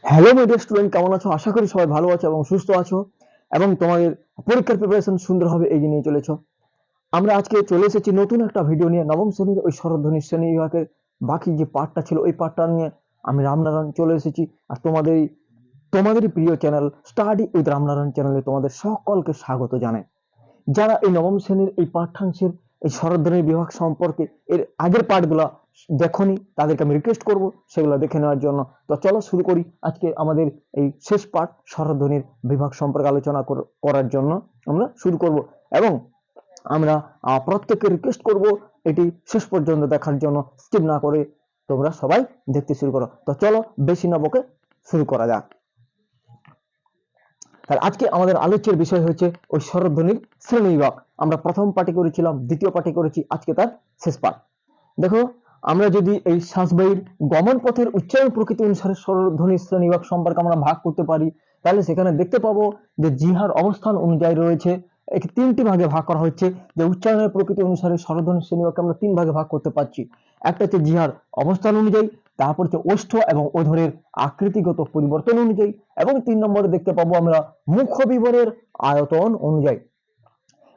Hello media student, কেমন আছো? আশা করি সবাই ভালো আছো এবং সুস্থ আছো এবং তোমাদের পরীক্ষার প্রিপারেশন সুন্দর হবে এই নিয়ে চলেছো। আমরা আজকে চলে এসেছি নতুন একটা ভিডিও নিয়ে। নবম শ্রেণীর ওই স্বরধ্বনি শ্রেণী বিভাগের বাকি যে পার্টটা ছিল ওই পার্টটা নিয়ে আমি রামনারায়ণ চলে এসেছি। আর তোমাদেরই প্রিয় চ্যানেল স্টাডি উইথ রামনারায়ণ চ্যানেলে তোমাদের সকলকে স্বাগত জানাই। যারা এই নবম শ্রেণীর এই পাঠ্যাংশের এই স্বরধ্বনি বিভাগ সম্পর্কে এর আগের পাঠগুলা দেখোনি, তাদেরকে আমি রিকোয়েস্ট করব সেগুলো দেখে নেওয়ার জন্য। তো চলো শুরু করি আজকে আমাদের এই শেষ পাঠ স্বরধ্বনির বিভাগ সম্পর্কে আলোচনা করার জন্য আমরা শুরু করব। এবং আমরা প্রত্যেককে রিকোয়েস্ট করব এটি শেষ পর্যন্ত দেখার জন্য, স্কিপ না করে তোমরা সবাই দেখতে শুরু করো। তো চলো বেশি না বকে শুরু করা যাক। তাহলে আজকে আমাদের আলোচ্যের বিষয় হচ্ছে ওই স্বরধ্বনির শ্রেণীবিভাগ। আমরা প্রথম পাঠে করেছিলাম, দ্বিতীয় পাঠে করেছি, আজকে তার শেষ পাঠ। দেখো, আমরা যদি এই শ্বাসবায়ুর গমন পথের উচ্চারণ প্রকৃতি অনুসারে স্বরধ্বনির শ্রেণীবিভাগ সম্পর্কে আমরা ভাগ করতে পারি, তাহলে সেখানে দেখতে পাবো যে জিহার অবস্থান অনুযায়ী রয়েছে একে তিনটি ভাগে ভাগ করা হচ্ছে। যে উচ্চারণের প্রকৃতি অনুসারে স্বরধ্বনির শ্রেণীবিভাগকে আমরা তিন ভাগে ভাগ করতে পারছি। একটা হচ্ছে জিহার অবস্থান অনুযায়ী, তারপর হচ্ছে ওষ্ঠ এবং অধরের আকৃতিগত পরিবর্তন অনুযায়ী, এবং ৩ নম্বরে দেখতে পাবো আমরা মুখ্য বিবরের আয়তন অনুযায়ী।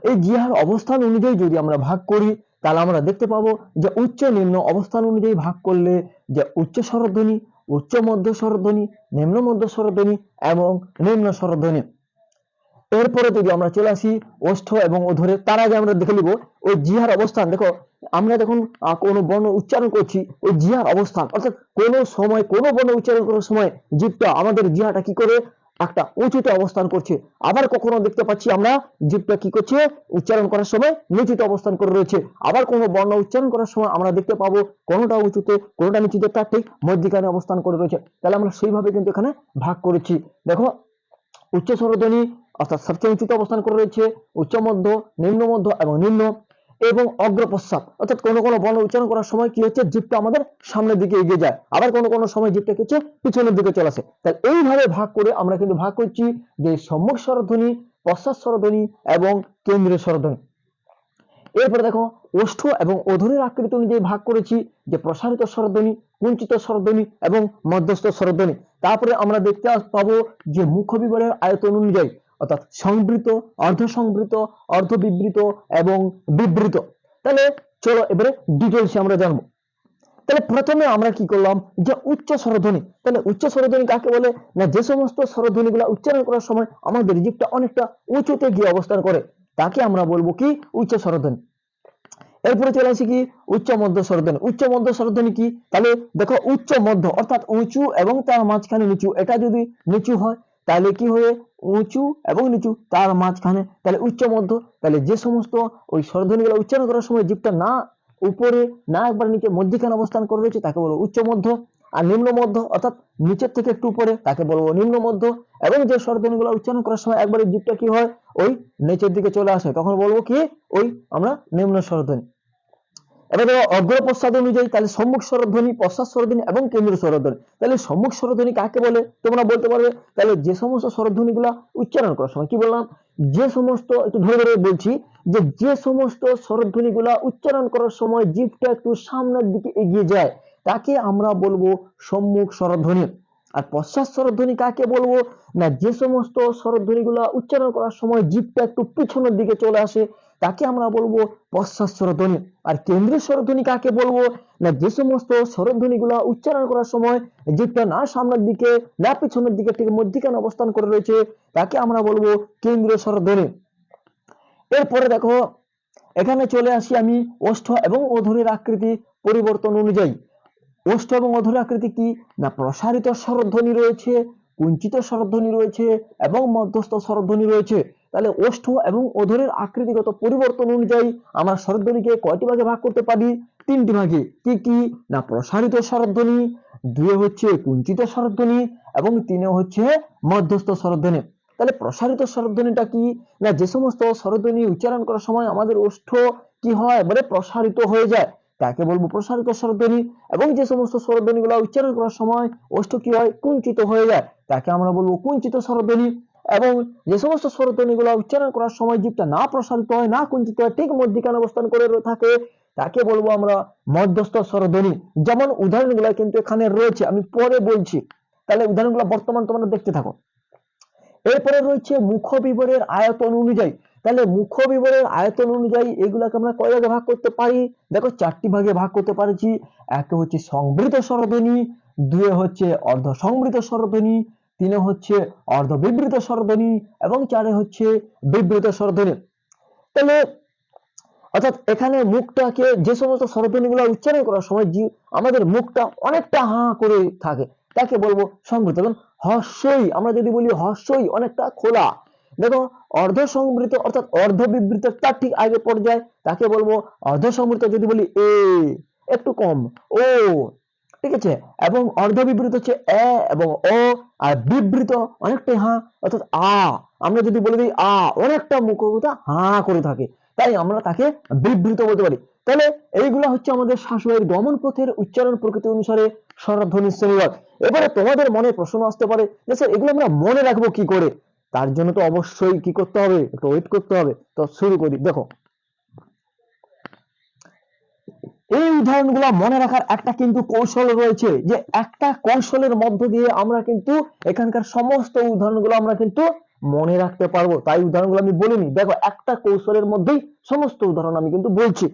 এই জিহার অবস্থান অনুযায়ী যদি আমরা ভাগ করি, তাহলে আমরা দেখতে পাবো যে উচ্চ নিম্ন অবস্থান অনুযায়ী ভাগ করলে যে উচ্চ স্বরধ্বনি, উচ্চ মধ্য স্বরধ্বনি, নিম্ন মধ্য স্বরধ্বনি এবং নিম্ন স্বরধ্বনি। এরপরে যদি আমরা চলে আসি ওষ্ঠ এবং অধরের, তার আগে আমরা দেখে নিব ওই জিহার অবস্থান। দেখো, আমরা যখন কোনো বর্ণ উচ্চারণ করছি, ওই জিহার অবস্থান অর্থাৎ কোনো সময় কোনো বর্ণ উচ্চারণ করার সময় জিভটা, আমাদের জিহাটা কি করে একটা উঁচুতে অবস্থান করছে। আবার কখনো দেখতে পাচ্ছি আমরা জিভটা কি করছে, উচ্চারণ করার সময় নিচুতে অবস্থান করে রয়েছে। আবার কোনো বর্ণ উচ্চারণ করার সময় আমরা দেখতে পাবো কোনোটা উঁচুতে কোনোটা নিচুতে, তার ঠিক মধ্যিখানে অবস্থান করে রয়েছে। তাহলে আমরা সেইভাবে কিন্তু এখানে ভাগ করেছি। দেখো, উচ্চ স্বরধ্বনি অর্থাৎ সবচেয়ে উঁচুতে অবস্থান করে রয়েছে, উচ্চ মধ্য, নিম্ন মধ্য এবং নিম্ন, এবং অগ্রপশ্চাৎ অর্থাৎ কোনো কোনো বর্ণ উচ্চারণ করার সময় কি হচ্ছে, জিভটা আমাদের সামনের দিকে এগিয়ে যায়, আবার কোনো কোনো সময় জিভটা কি হচ্ছে, পিছনের দিকে চলে আসে। তাহলে এইভাবে ভাগ করে আমরা কিন্তু ভাগ করছি যে সম্মুখ স্বরধ্বনি, পশ্চাৎ স্বরধ্বনি এবং কেন্দ্রীয় স্বরধ্বনি। এরপরে দেখো, ওষ্ঠ এবং অধরের আকৃতি অনুযায়ী ভাগ করেছি যে প্রসারিত স্বরধ্বনি, কুঞ্চিত স্বরধ্বনি এবং মধ্যস্থ স্বরধ্বনি। তারপরে আমরা দেখতে পাবো যে মুখ্য বিবরের আয়তন অনুযায়ী অর্থাৎ সংবৃত, অর্ধ সংবৃত, অর্ধ বিবৃত এবং বিবৃত। তাহলে চলো এবারে ডিটেলসে আমরা জানবো। তাহলে প্রথমে আমরা কি করলাম যে উচ্চ স্বরধ্বনি। তাহলে উচ্চ স্বরধ্বনি কাকে বলে না, যে সমস্ত স্বরধ্বনিগুলো উচ্চারণ করার সময় আমাদের জিভটা অনেকটা উঁচুতে গিয়ে অবস্থান করে, তাকে আমরা বলবো কি, উচ্চ স্বরধ্বনি। এরপরে চলে আসি কি, উচ্চ মধ্য স্বরধ্বনি। উচ্চ মধ্য স্বরধ্বনি কি, তাহলে দেখো উচ্চ মধ্য অর্থাৎ উঁচু এবং তার মাঝখানে নিচু, এটা যদি নিচু হয় তাহলে কি হবে, উঁচু এবং নিচু তার মাঝখানে, তাহলে উচ্চ মধ্য। তাহলে যে সমস্ত ওই স্বরধ্বনিগুলো উচ্চারণ করার সময় জিভটা না উপরে না একবার নিচে মধ্যিখানে অবস্থান করে রয়েছে, তাকে বলবো উচ্চ মধ্য। আর নিম্ন মধ্য অর্থাৎ নিচের থেকে একটু উপরে, তাকে বলবো নিম্ন মধ্য। এবং যে স্বরধ্বনিগুলো উচ্চারণ করার সময় একবারে জিভটা কি হয়, ওই নিচের দিকে চলে আসে, তখন বলবো কি, ওই আমরা নিম্ন স্বরধ্বনি। এবার দেখো অগ্রপশ্চাৎ অনুযায়ী, তাহলে সম্মুখ স্বরধ্বনি, পশ্চাৎ স্বরধ্বনি এবং কেন্দ্রীয় স্বরধ্বনি। তাহলে সম্মুখ স্বরধ্বনি কাকে বলে তোমরা বলতে পারবে? তাহলে যে সমস্ত স্বরধ্বনিগুলো উচ্চারণ করার সময় কি বললাম, যে সমস্ত, একটু ধরে ধরে বলছি, যে সমস্ত স্বরধ্বনিগুলো উচ্চারণ করার সময় জিভটা একটু সামনের দিকে এগিয়ে যায়, তাকে আমরা বলবো সম্মুখ স্বরধ্বনি। আর পশ্চাৎ স্বরধ্বনি কাকে বলবো না, যে সমস্ত স্বরধ্বনিগুলো উচ্চারণ করার সময় জিভটা একটু পিছনের দিকে চলে আসে, তাকে আমরা বলবো পশ্চাৎ স্বরধ্বনি। আর কেন্দ্রীয় স্বরধ্বনি কাকে বলবো না, যে সমস্ত স্বরধ্বনিগুলো উচ্চারণ করার সময় জিভটা না সামনের দিকে না পিছনের দিকে ঠিক মধ্যিখানে অবস্থান করে রয়েছে, তাকে আমরা বলবো কেন্দ্রীয় স্বরধ্বনি। এরপরে দেখো, এখানে চলে আসি আমি ওষ্ঠ এবং অধরের আকৃতি পরিবর্তন অনুযায়ী। ওষ্ঠ এবং অধরের আকৃতি কি না, প্রসারিত স্বরধ্বনি রয়েছে, কুঞ্চিত স্বরধ্বনি রয়েছে এবং মধ্যস্থ স্বরধ্বনি রয়েছে। তাহলে ওষ্ঠ এবং অধরের আকৃতিগত পরিবর্তন অনুযায়ী আমরা স্বরধ্বনিকে কয়টি ভাগে ভাগ করতে পারি? তিনটি ভাগে। কি কি না, প্রসারিত স্বরধ্বনি, দুয়ে হচ্ছে কুঞ্চিত স্বরধ্বনি এবং তিনে হচ্ছে মধ্যস্থ স্বরধ্বনি। তাহলে প্রসারিত স্বরধ্বনিটা কি না, যে সমস্ত স্বরধ্বনি উচ্চারণ করার সময় আমাদের ওষ্ঠ কি হয়, মানে প্রসারিত হয়ে যায়, তাকে বলবো প্রসারিত স্বরধ্বনি। এবং যে সমস্ত স্বরধ্বনিগুলো উচ্চারণ করার সময় ওষ্ঠ কি হয়, কুঞ্চিত হয়ে যায়, তাকে আমরা বলবো কুঞ্চিত স্বরধ্বনি। এবং যে সমস্ত স্বরধ্বনিগুলো উচ্চারণ করার সময় জিভটা না প্রসারিত হয় না কুঞ্চিত হয়, ঠিক মধ্যিখানে অবস্থান করে থাকে, তাকে বলবো আমরা মধ্যস্থ স্বরধ্বনি। যেমন উদাহরণগুলো কিন্তু এখানে রয়েছে, আমি পরে বলছি। তাহলে উদাহরণগুলো বর্তমান তোমরা দেখতে থাকো। এরপরে রয়েছে মুখ বিবরের আয়তন অনুযায়ী। তাহলে মুখ বিবরের আয়তন অনুযায়ী এগুলাকে আমরা কয় ভাগে ভাগ করতে পারি? দেখো 4টি ভাগে ভাগ করতে পারছি। একে হচ্ছে সংবৃত স্বরধ্বনি, দুয়ে হচ্ছে অর্ধ সংবৃত স্বরধ্বনি, তিনে হচ্ছে অর্ধ বিবৃত স্বরধ্বনি এবং চারে হচ্ছে বিবৃত স্বরধ্বনি। তাহলে অর্থাৎ এখানে মুখটাকে যে সমস্ত স্বরধ্বনিগুলো উচ্চারণ করার সময় আমাদের মুখটা অনেকটা হা করে থাকে তাকে বলবো সংবৃত। এবং হর্ষই, আমরা যদি বলি হর্ষই অনেকটা খোলা। দেখো অর্ধ সংবৃত অর্থাৎ অর্ধ বিবৃত তার ঠিক আগে পর্যায়ে তাকে বলবো অর্ধ সংবৃত। যদি বলি এ একটু কম, ও, ঠিক আছে, এবং অর্ধ বিবৃত হচ্ছে এ এবং ও, আর বিবৃত অনেকটা হা অর্থাৎ আ। আমরা যদি বলে দিই আ, অনেকটা মুখটা হা করে থাকে, তাই আমরা তাকে বিবৃত বলতে পারি। তাহলে এইগুলা হচ্ছে আমাদের শ্বাসবায়ুর গমন পথের উচ্চারণ প্রকৃতি অনুসারে স্বরধ্বনির শ্রেণীবিভাগ। এবারে তোমাদের মনে প্রশ্ন আসতে পারে যে স্যার এগুলো আমরা মনে রাখবো কি করে? তার জন্য তো অবশ্যই কি করতে হবে, একটু ওয়েট করতে হবে। তো শুরু করি। দেখো এই উদাহরণগুলো মনে রাখার একটা কিন্তু কৌশল রয়েছে, যে একটা কৌশলের মধ্য দিয়ে আমরা কিন্তু এখানকার সমস্ত উদাহরণগুলো আমরা কিন্তু মনে রাখতে পারবো। তাই উদাহরণগুলো আমি বলিনি, দেখো একটা কৌশলের মধ্যেই সমস্ত উদাহরণ আমি কিন্তু বলছি।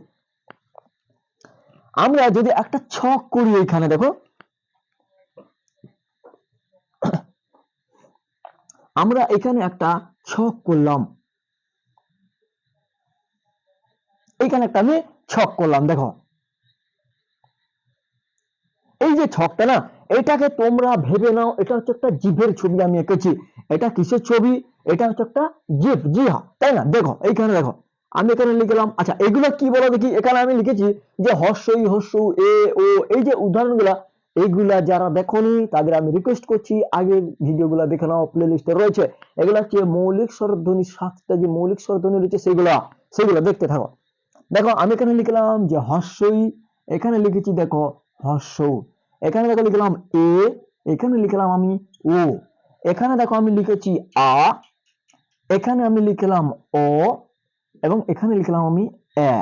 আমরা যদি একটা ছক করি, এখানে দেখো আমরা এখানে একটা ছক করলাম, এইখানে একটা আমি ছক করলাম। দেখো এই যে ছকটা না, এটাকে তোমরা ভেবে নাও এটা হচ্ছে একটা জিভের ছবি আমি এঁকেছি। এটা কিসের ছবি? এটা হচ্ছে একটা জিভ, জি হ্যাঁ, তাই না? দেখো এইখানে দেখো আমি এখানে লিখলাম। আচ্ছা এগুলো কি বলো দেখি? এখানে আমি লিখেছি যে হর্ষই, হর্ষ, এ, ও, এই যে উদাহরণগুলা, এইগুলা যারা দেখোনি তাদের আমি রিকোয়েস্ট করছি আগের ভিডিওগুলো দেখে নাও, প্লে লিস্টে রয়েছে। এগুলা হচ্ছে মৌলিক স্বরধ্বনি, 7টা যে মৌলিক স্বরধ্বনি রয়েছে সেগুলা দেখতে থাকো। দেখো আমি এখানে লিখলাম যে হর্ষই, এখানে লিখেছি দেখো হর্ষ, এখানে দেখো লিখলাম এ, এখানে লিখলাম আমি ও, এখানে দেখো আমি লিখেছি আ, এখানে আমি লিখলাম ও, এবং এখানে লিখলাম আমি এ।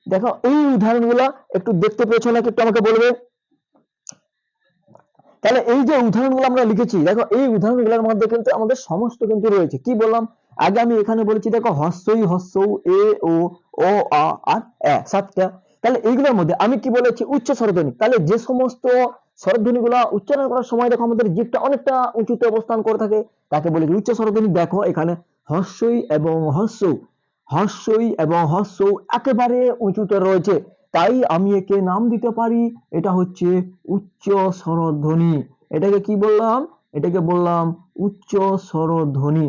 দেখো এই উদাহরণগুলো একটু দেখতে পেয়েছো নাকি একটু আমাকে বলবে? তাহলে এই যে উদাহরণগুলো আমরা লিখেছি, দেখো এই উদাহরণগুলোর মধ্যে কিন্তু আমাদের সমস্ত কিন্তু রয়েছে। কি বললাম আগে? আমি এখানে বলেছি দেখো হর্ষই, হর্ষ, এ, ও, আ আর এ, 7টা। তাহলে এইগুলোর মধ্যে আমি কি বলেছি? উচ্চ স্বরধ্বনি। তাহলে যে সমস্ত স্বরধ্বনিগুলো উচ্চারণ করার সময় দেখো আমাদের জিভটা অনেকটা উঁচুতে অবস্থান করে থাকে তাকে বলে উচ্চ স্বরধ্বনি। দেখো এখানে হর্ষই এবং হর্ষ, হর্ষই এবং হর্ষ একেবারে উঁচুতে রয়েছে, তাই আমি একে নাম দিতে পারি এটা হচ্ছে উচ্চ স্বরধ্বনি। এটাকে কি বললাম? এটাকে বললাম উচ্চ স্বরধ্বনি।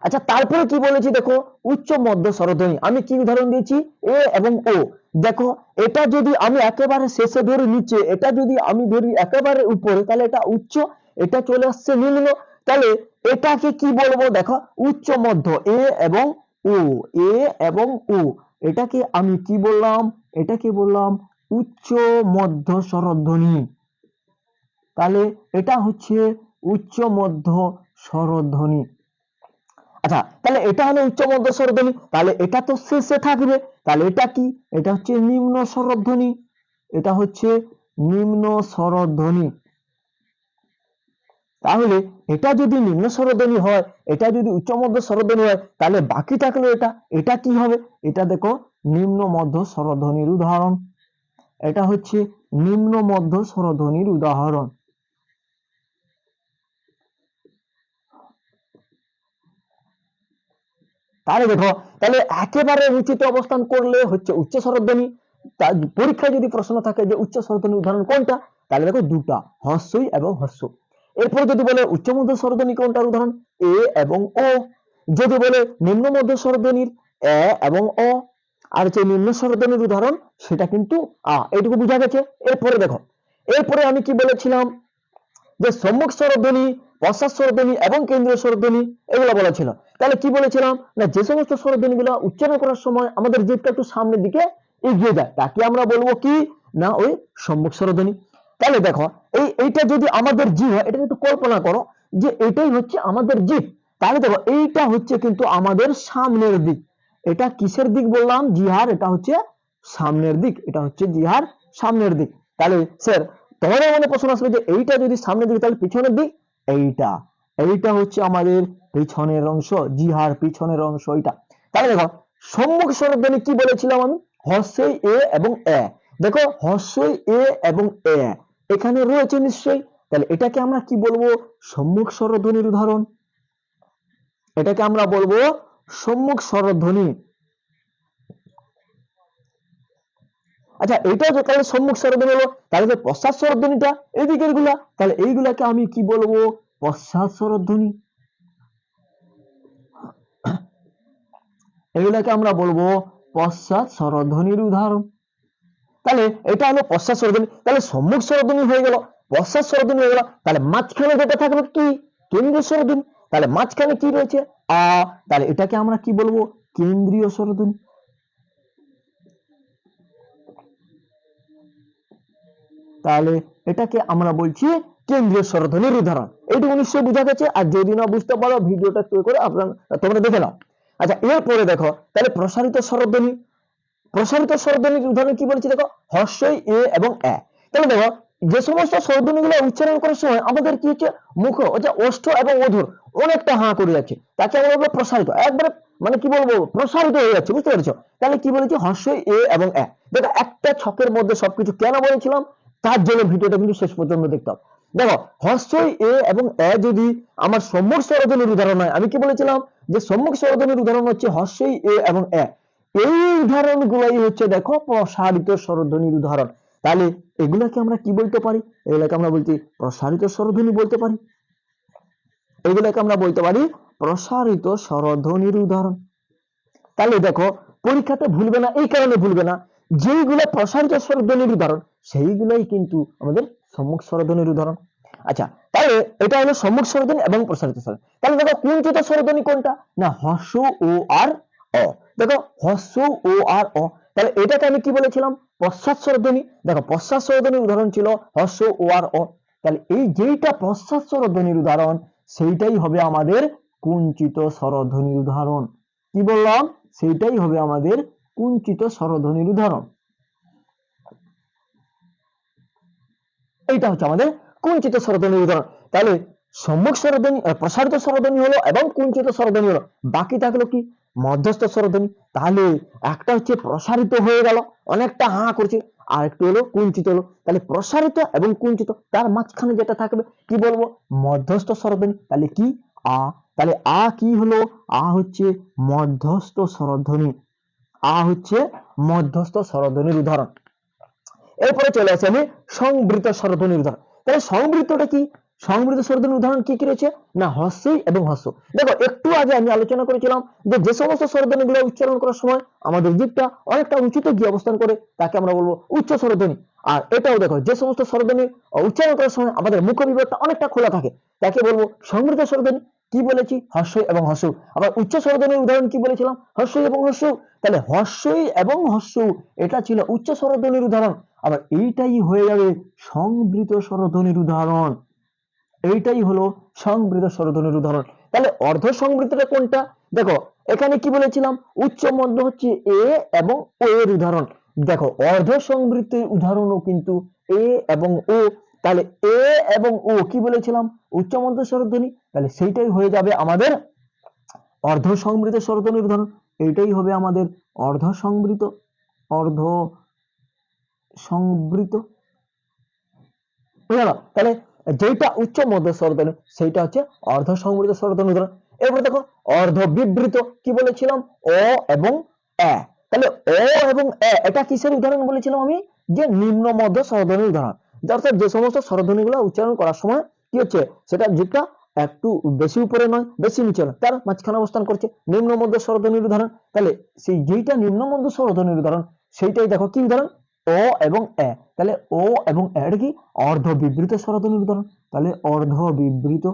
আচ্ছা তারপরে কি বলেছি দেখো উচ্চ মধ্য স্বরধ্বনি। আমি কি উদাহরণ দিয়েছি? এ এবং ও। দেখো এটা যদি আমি একেবারে শেষে ধরি নিচে, এটা যদি আমি ধরি একেবারে উপরে, তাহলে এটা উচ্চ, এটা চলে আসছে নিম্ন। তাহলে এটাকে কি বলবো? দেখো উচ্চ মধ্য, এ এবং ও, এ এবং ও, এটাকে আমি কি বললাম? এটাকে বললাম উচ্চ মধ্য স্বরধ্বনি। তাহলে এটা হচ্ছে উচ্চ মধ্য স্বরধ্বনি। আচ্ছা তাহলে এটা হলো উচ্চ মধ্য স্বরধ্বনি, তাহলে এটা তো শেষে থাকবে, তাহলে এটা কি? এটা হচ্ছে নিম্ন স্বরধ্বনি, এটা হচ্ছে নিম্ন স্বরধ্বনি। তাহলে এটা যদি নিম্ন স্বরধ্বনি হয়, এটা যদি উচ্চ মধ্য স্বরধ্বনি হয়, তাহলে বাকি থাকলো এটা, এটা কি হবে? এটা দেখো নিম্ন মধ্য স্বরধ্বনির উদাহরণ। এটা হচ্ছে নিম্ন মধ্য স্বরধ্বনির উদাহরণ। তাহলে দেখো, তাহলে একেবারে উঁচুতে অবস্থান করলে হচ্ছে উচ্চ স্বরধ্বনি। পরীক্ষায় যদি প্রশ্ন থাকে যে উচ্চ স্বরধ্বনির উদাহরণ কোনটা, তাহলে দেখো দুটা, হর্ষই এবং হর্ষ। এরপর যদি বলে উচ্চ মধ্য স্বরধ্বনি কোনটার উদাহরণ, এ এবং ও। যদি বলে নিম্ন মধ্য স্বরধ্বনির এ এবং অ। আর যে নিম্ন স্বরধ্বনির উদাহরণ সেটা কিন্তু আ। এইটুকু বোঝা গেছে? এরপরে দেখো, এরপরে আমি কি বলেছিলাম? যে সম্মুখ স্বরধ্বনি, পশ্চাৎ স্বরধ্বনি এবং কেন্দ্রীয় স্বরধ্বনি এগুলো বলা ছিল। তাহলে কি বলেছিলাম না, যে সমস্ত স্বরধ্বনি গুলো উচ্চারণ করার সময় আমাদের জিভটা একটু সামনের দিকে এগিয়ে যায় তাকে আমরা বলবো কি না, ওই সম্মুখ স্বরধ্বনি। তাহলে দেখো এইটা যদি আমাদের জিভ হয়, এটা একটু কল্পনা করো যে এটাই হচ্ছে আমাদের জিভ। তাহলে দেখো এইটা হচ্ছে কিন্তু আমাদের সামনের দিক। এটা কিসের দিক বললাম? জিহার, এটা হচ্ছে সামনের দিক, এটা হচ্ছে জিহার সামনের দিক। তাহলে স্যার তোমাদের মনে প্রশ্ন আসবে যে এইটা যদি সামনের দিকে তাহলে পিছনের দিক এইটা, এইটা হচ্ছে আমাদের পিছনের অংশ। জি হ্যাঁ, পিছনের অংশ এইটা। তাহলে দেখো সম্মুখ স্বরধ্বনি কি বলেছিলাম আমি, হর্ষই এ এবং এ। দেখো হর্ষই এ এবং এ এখানে রয়েছে নিশ্চয়ই, তাহলে এটাকে আমরা কি বলবো, সম্মুখ স্বরধ্বনির উদাহরণ। এটাকে আমরা বলবো সম্মুখ স্বরধ্বনি। আচ্ছা এটাও যে তাহলে সম্মুখ স্বরধ্বনি হলো, তাহলে যে পশ্চাৎ স্বরধ্বনিটা এদিকের গুলা, তাহলে এইগুলাকে আমি কি বলবো, পশ্চাৎ স্বরধ্বনি। এগুলাকে আমরা বলবো পশ্চাৎ স্বরধ্বনির উদাহরণ। তাহলে এটা হলো পশ্চাৎ স্বরধ্বনি, তাহলে সম্মুখ স্বরধ্বনি হয়ে গেল, পশ্চাৎ স্বরধ্বনি হয়ে গেল, তাহলে মাঝখানে যেটা থাকবে কি, কেন্দ্রীয় স্বরধ্বনি। তাহলে মাঝখানে কি রয়েছে, আ, তাহলে এটাকে আমরা কি বলবো, কেন্দ্রীয় স্বরধ্বনি। তাহলে এটাকে আমরা বলছি কেন্দ্রীয় স্বরধ্বনির উদাহরণ। এইটুকু নিশ্চয়ই বোঝা গেছে, আর যদি না বুঝতে পারো ভিডিওটা প্লে করে তোমরা দেখে নাও। আচ্ছা এরপরে দেখো তাহলে প্রসারিত স্বরধ্বনি। প্রসারিত স্বরধ্বনির উদাহরণ কি বলেছি দেখো, হর্ষই এ এবং এ। তাহলে দেখো যে সমস্ত স্বরধ্বনিগুলো উচ্চারণ করার সময় আমাদের কি হচ্ছে, মুখ যে ওষ্ঠ এবং অধর অনেকটা হাঁ করে যাচ্ছে, তাকে আমরা বলবো প্রসারিত, একবারে মানে কি বলবো, প্রসারিত হয়ে যাচ্ছে, বুঝতে পেরেছো। তাহলে কি বলেছি, হর্ষই এ এবং এ। দেখো একটা ছকের মধ্যে সবকিছু কেন বলেছিলাম, তার জন্য ভিডিওটা কিন্তু শেষ পর্যন্ত দেখতে হবে। দেখো হর্ষই এ এবং এ যদি আমার সম্মুখ স্বরধ্বনির উদাহরণ হয়, আমি কি বলেছিলাম যে সম্মুখ স্বরধ্বনির উদাহরণ হচ্ছে হর্ষই এ এবং এ। এই উদাহরণগুলাই হচ্ছে দেখো প্রসারিত স্বরধ্বনির উদাহরণ। তাহলে এগুলাকে আমরা কি বলতে পারি, এগুলাকে আমরা বলতে প্রসারিত স্বরধ্বনি বলতে পারি। এগুলাকে আমরা বলতে পারি প্রসারিত স্বরধ্বনির উদাহরণ। তাহলে দেখো পরীক্ষাতে ভুলবে না, এই কারণে ভুলবে না, যেইগুলো প্রসারিত স্বরধ্বনির উদাহরণ সেইগুলাই কিন্তু আমাদের সম্মুখ স্বরধ্বনির উদাহরণ। আচ্ছা তাহলে এটা হলো সম্মুখ স্বরধ্বনি এবং প্রসারিত স্বরধ্বনি। তাহলে দেখো কুঞ্চিত স্বরধ্বনি কোনটা, না হর্ষ ও আর অ। দেখো হর্ষ ও আর অ, তাহলে এটাকে আমি কি বলেছিলাম, পশ্চাৎ স্বরধ্বনি। দেখো পশ্চাৎ স্বরধ্বনির উদাহরণ ছিল হর্ষ ও আর অ। তাহলে এই যেইটা পশ্চাৎ স্বরধ্বনির উদাহরণ সেইটাই হবে আমাদের কুঞ্চিত স্বরধ্বনির উদাহরণ। কি বললাম, সেইটাই হবে আমাদের কুঞ্চিত স্বরধ্বনির উদাহরণ। এইটা হচ্ছে আমাদের কুঞ্চিত স্বরধ্বনির উদাহরণ। তাহলে সম্মুখ স্বরধ্বনি, প্রসারিত স্বরধ্বনি হলো এবং কুঞ্চিত স্বরধ্বনি হলো, বাকি থাকলো কি, মধ্যস্থ স্বরধ্বনি। তাহলে একটা হচ্ছে প্রসারিত হয়ে গেল, অনেকটা হাঁ করছে, আর একটু হলো কুঞ্চিত হলো। তাহলে প্রসারিত এবং কুঞ্চিত, তার মাঝখানে যেটা থাকবে কি বলবো, মধ্যস্থ স্বরধ্বনি। তাহলে কি, আ। তাহলে আ কি হলো, আ হচ্ছে মধ্যস্থ স্বরধ্বনি। আ হচ্ছে মধ্যস্থ স্বরধ্বনির উদাহরণ। এরপরে চলে আসি আমি সংবৃত স্বরধ্বনির উদাহরণ। তাহলে সংবৃতটা কি, সংবৃত স্বরধ্বনির উদাহরণ কি কি রয়েছে, না হর্ষই এবং হর্ষ। দেখো একটু আগে আমি আলোচনা করেছিলাম যে যে সমস্ত স্বরধ্বনিগুলো উচ্চারণ করার সময় আমাদের দিকটা অনেকটা উঁচুতে গিয়ে অবস্থান করে তাকে আমরা বলবো উচ্চ স্বরধ্বনি। আর এটাও দেখো যে সমস্ত স্বরধ্বনি উচ্চারণ করার সময় আমাদের মুখ বিভাগটা অনেকটা খোলা থাকে তাকে বলবো সংবৃত স্বরধ্বনি। কি বলেছি, হর্ষই এবং হর্ষ। আবার উচ্চ স্বরধ্বনির উদাহরণ কি বলেছিলাম, হর্ষই এবং হর্ষ। তাহলে হর্ষই এবং হর্ষ এটা ছিল উচ্চ স্বরধ্বনির উদাহরণ। আবার এইটাই হয়ে যাবে সংবৃত স্বরধ্বনির উদাহরণ। এইটাই হলো সংবৃত স্বরধ্বনির উদাহরণ। তাহলে অর্ধ সংবৃতটা কোনটা, দেখো এখানে কি বলেছিলাম, উচ্চ মধ্য হচ্ছে এ এবং ও এর উদাহরণ। দেখো অর্ধ সংবৃতের উদাহরণও কিন্তু এ এবং ও। তাহলে এ এবং ও কি বলেছিলাম, উচ্চ মধ্য স্বরধ্বনি। তাহলে সেইটাই হয়ে যাবে আমাদের অর্ধ সংবৃত স্বরধ্বনির উদাহরণ। এইটাই হবে আমাদের অর্ধ সংবৃত, অর্ধ সংবৃত। বুঝলো, তাহলে যেটা উচ্চ মধ্য স্বরধ্বনি সেইটা হচ্ছে অর্ধ সংবৃত স্বরধ্বনি উদাহরণ। এরপরে দেখো অর্ধ বিবৃত, কি বলেছিলাম, অ এবং এ। তাহলে অ এবং এ এটা কিসের উদাহরণ বলেছিলাম আমি, যে নিম্ন মধ্য স্বরধ্বনির উদাহরণ। অর্থাৎ যে সমস্ত স্বরধ্বনিগুলো উচ্চারণ করার সময় কি হচ্ছে, সেটা যেটা একটু বেশি উপরে নয় বেশি নিচে নয়, তার মাঝখানে অবস্থান করছে, নিম্ন মধ্য স্বরধ্বনির উদাহরণ। তাহলে সেই যেটা নিম্ন মধ্য স্বরধ্বনির উদাহরণ সেইটাই দেখো কি উদাহরণ, ও এবং এ। তাহলে ও এবং এর কি অর্ধ বিবৃত স্বরধ্বনির উদাহরণ। তাহলে অর্ধ বিবৃত,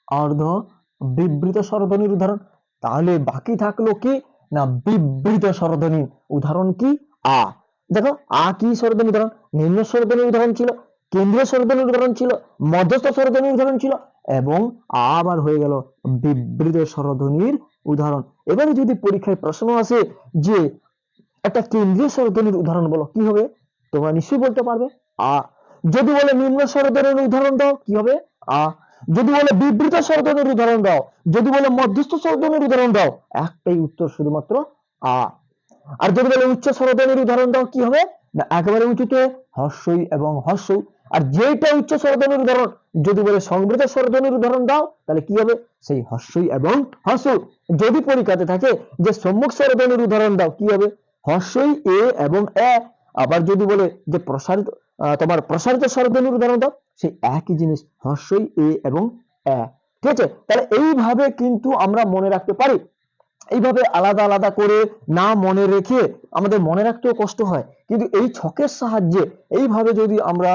অর্ধ বিবৃত স্বরধ্বনির উদাহরণ। তাহলে বাকি থাকলো কি, না বিবৃত স্বরধ্বনি উদাহরণ কি, আ। দেখো আ কি স্বরধ্বনি উদাহরণ, নিম্ন স্বরধ্বনির উদাহরণ ছিল, কেন্দ্রীয় স্বরধ্বনির উদাহরণ ছিল, মধ্যস্থ স্বরধ্বনির উদাহরণ ছিল, এবং আবার হয়ে গেল বিবৃত স্বরধ্বনির উদাহরণ। এবারে যদি পরীক্ষায় প্রশ্ন আসে যে একটা কেন্দ্রীয় স্বরধ্বনির উদাহরণ বলো, কি হবে, তোমরা নিশ্চয়ই বলতে পারবে আ। যদি বলে নিম্ন স্বরধ্বনির উদাহরণ দাও কি হবে আ। যদি বলে বিবৃত স্বরধ্বনির উদাহরণ দাও, যদি বলে মধ্যস্থ স্বরধ্বনির উদাহরণ দাও, একটাই উত্তর শুধুমাত্র আ। আর যদি বলে উচ্চ স্বরধ্বনির উদাহরণ দাও কি হবে না একেবারে উঁচুতে হর্ষই এবং হর্ষই। আর যেটা উচ্চ স্বরধ্বনির উদাহরণ, যদি বলে সংবৃত স্বরধ্বনির উদাহরণ দাও তাহলে কি হবে সেই হর্ষই এবং হর্ষই। যদি পরীক্ষাতে থাকে যে সম্মুখ স্বরধ্বনির উদাহরণ দাও কি হবে হর্ষই এ এবং এ। আবার যদি বলে যে প্রসারিত তোমার প্রসারিত স্বরধ্বনির উদাহরণ দাও সেই একই জিনিস হর্ষই এ এবং এ। ঠিক আছে, তাহলে এইভাবে কিন্তু আমরা মনে রাখতে পারি। এইভাবে আলাদা আলাদা করে না মনে রেখে আমাদের মনে রাখতেও কষ্ট হয়, কিন্তু এই ছকের সাহায্যে এইভাবে যদি আমরা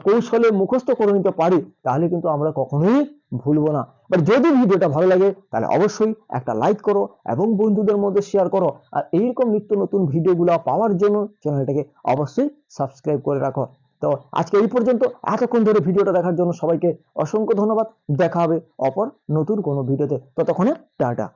কৌশলে মুখস্থ করে নিতে পারি তাহলে কিন্তু আমরা কখনোই ভুলবো না। বাট যদি ভিডিওটা ভালো লাগে তাহলে অবশ্যই একটা লাইক করো এবং বন্ধুদের মধ্যে শেয়ার করো। আর এইরকম নিত্য নতুন ভিডিওগুলো পাওয়ার জন্য চ্যানেলটাকে অবশ্যই সাবস্ক্রাইব করে রাখো। তো আজকে এই পর্যন্ত, এতক্ষণ ধরে ভিডিওটা দেখার জন্য সবাইকে অসংখ্য ধন্যবাদ। দেখা হবে অপর নতুন কোনো ভিডিওতে, ততক্ষণে টাটা।